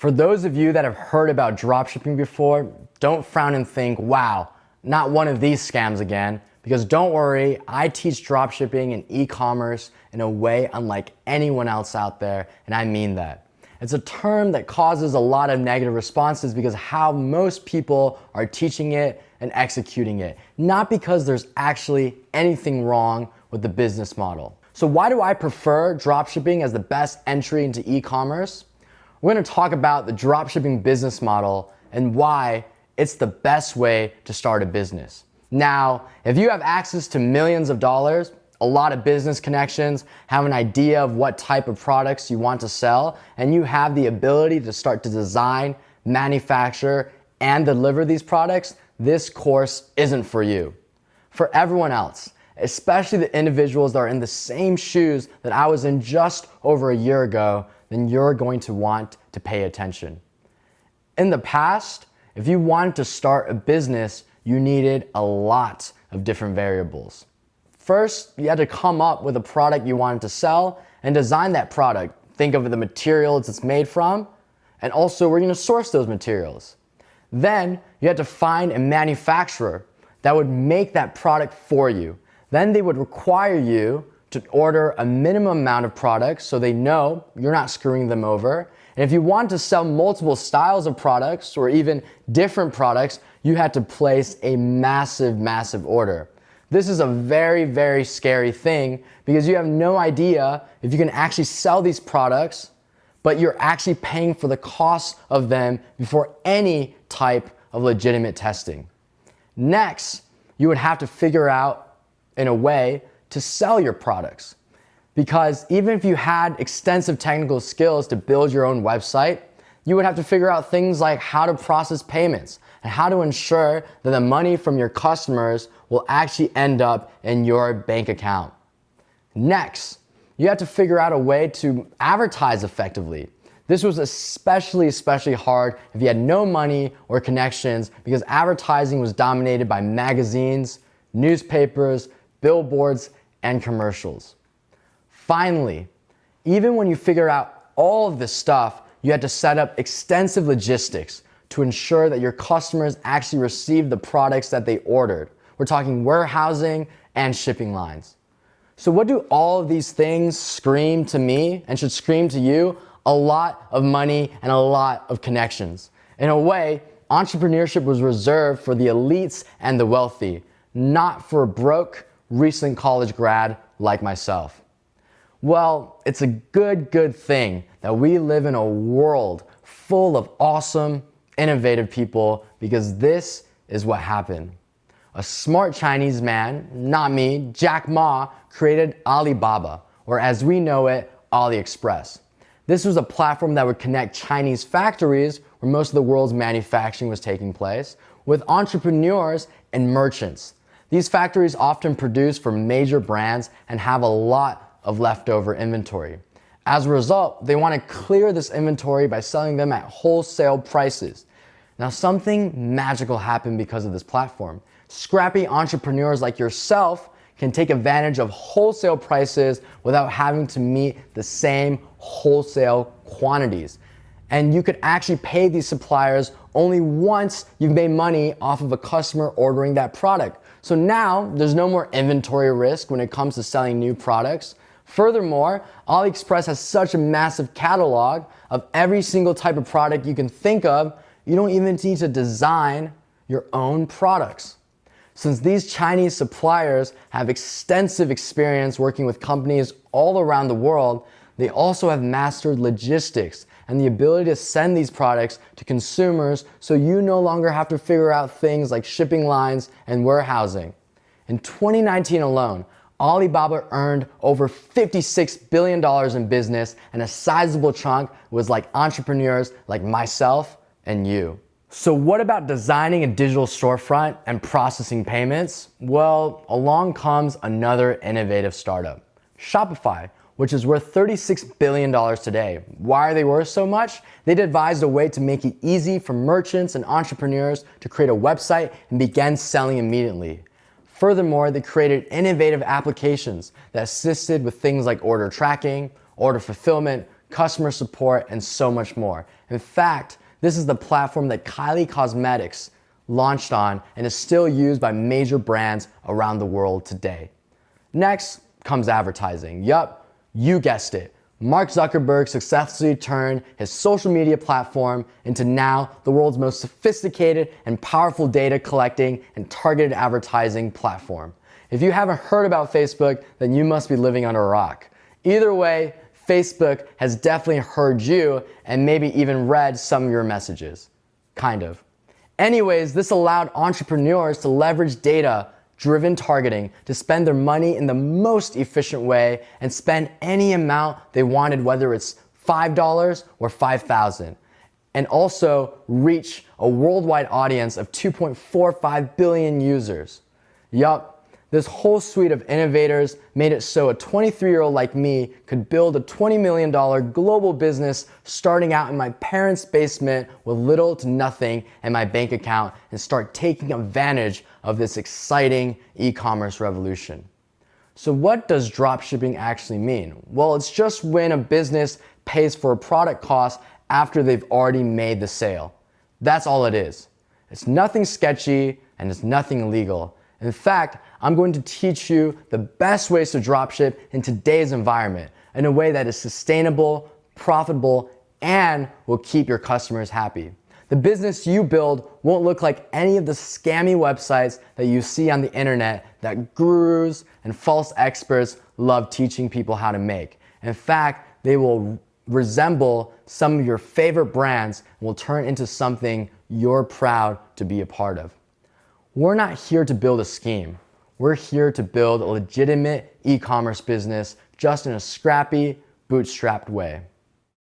For those of you that have heard about dropshipping before, don't frown and think, wow, not one of these scams again. Because don't worry, I teach dropshipping and e-commerce in a way unlike anyone else out there, and I mean that. It's a term that causes a lot of negative responses because how most people are teaching it and executing it, not because there's actually anything wrong with the business model. So why do I prefer dropshipping as the best entry into e-commerce? We're going to talk about the dropshipping business model and why it's the best way to start a business. Now, if you have access to millions of dollars, a lot of business connections, have an idea of what type of products you want to sell, and you have the ability to start to design, manufacture, and deliver these products, this course isn't for you. For everyone else, especially the individuals that are in the same shoes that I was in just over a year ago, then you're going to want to pay attention. In the past, if you wanted to start a business, you needed a lot of different variables. First, you had to come up with a product you wanted to sell and design that product. Think of the materials it's made from, and also where you're going to source those materials. Then, you had to find a manufacturer that would make that product for you. Then they would require you to order a minimum amount of products so they know you're not screwing them over. And if you want to sell multiple styles of products or even different products, you had to place a massive order. This is a very scary thing because you have no idea if you can actually sell these products, but you're actually paying for the cost of them before any type of legitimate testing. Next, you would have to figure out in a way to sell your products. Because even if you had extensive technical skills to build your own website, you would have to figure out things like how to process payments and how to ensure that the money from your customers will actually end up in your bank account. Next, you have to figure out a way to advertise effectively. This was especially hard if you had no money or connections because advertising was dominated by magazines, newspapers, billboards, and commercials. Finally, even when you figure out all of this stuff, you had to set up extensive logistics to ensure that your customers actually received the products that they ordered. We're talking warehousing and shipping lines. So what do all of these things scream to me and should scream to you? A lot of money and a lot of connections. In a way, entrepreneurship was reserved for the elites and the wealthy, not for a broke, recent college grad like myself. Well, it's a good thing that we live in a world full of awesome, innovative people because this is what happened. A smart Chinese man, not me, Jack Ma, created Alibaba, or as we know it, AliExpress. This was a platform that would connect Chinese factories, where most of the world's manufacturing was taking place, with entrepreneurs and merchants. These factories often produce for major brands and have a lot of leftover inventory. As a result, they want to clear this inventory by selling them at wholesale prices. Now, something magical happened because of this platform. Scrappy entrepreneurs like yourself can take advantage of wholesale prices without having to meet the same wholesale quantities. And you could actually pay these suppliers only once you've made money off of a customer ordering that product. So now there's no more inventory risk when it comes to selling new products. Furthermore, AliExpress has such a massive catalog of every single type of product you can think of, you don't even need to design your own products. Since these Chinese suppliers have extensive experience working with companies all around the world, they also have mastered logistics and the ability to send these products to consumers so you no longer have to figure out things like shipping lines and warehousing. In 2019 alone, Alibaba earned over $56 billion in business, and a sizable chunk was like entrepreneurs like myself and you. So what about designing a digital storefront and processing payments? Well, along comes another innovative startup, Shopify, which is worth $36 billion today. Why are they worth so much? They devised a way to make it easy for merchants and entrepreneurs to create a website and begin selling immediately. Furthermore, they created innovative applications that assisted with things like order tracking, order fulfillment, customer support, and so much more. In fact, this is the platform that Kylie Cosmetics launched on and is still used by major brands around the world today. Next comes advertising. Yup, you guessed it. Mark Zuckerberg successfully turned his social media platform into now the world's most sophisticated and powerful data collecting and targeted advertising platform. If you haven't heard about Facebook, then you must be living under a rock. Either way, Facebook has definitely heard you and maybe even read some of your messages. Kind of. Anyways, this allowed entrepreneurs to leverage data-driven targeting to spend their money in the most efficient way and spend any amount they wanted, whether it's $5 or $5,000, and also reach a worldwide audience of 2.45 billion users. Yup. This whole suite of innovators made it so a 23-year-old like me could build a $20 million global business starting out in my parents' basement with little to nothing in my bank account and start taking advantage of this exciting e-commerce revolution. So what does dropshipping actually mean? Well, it's just when a business pays for a product cost after they've already made the sale. That's all it is. It's nothing sketchy and it's nothing illegal. In fact, I'm going to teach you the best ways to dropship in today's environment in a way that is sustainable, profitable, and will keep your customers happy. The business you build won't look like any of the scammy websites that you see on the internet that gurus and false experts love teaching people how to make. In fact, they will resemble some of your favorite brands and will turn into something you're proud to be a part of. We're not here to build a scheme. We're here to build a legitimate e-commerce business just in a scrappy, bootstrapped way.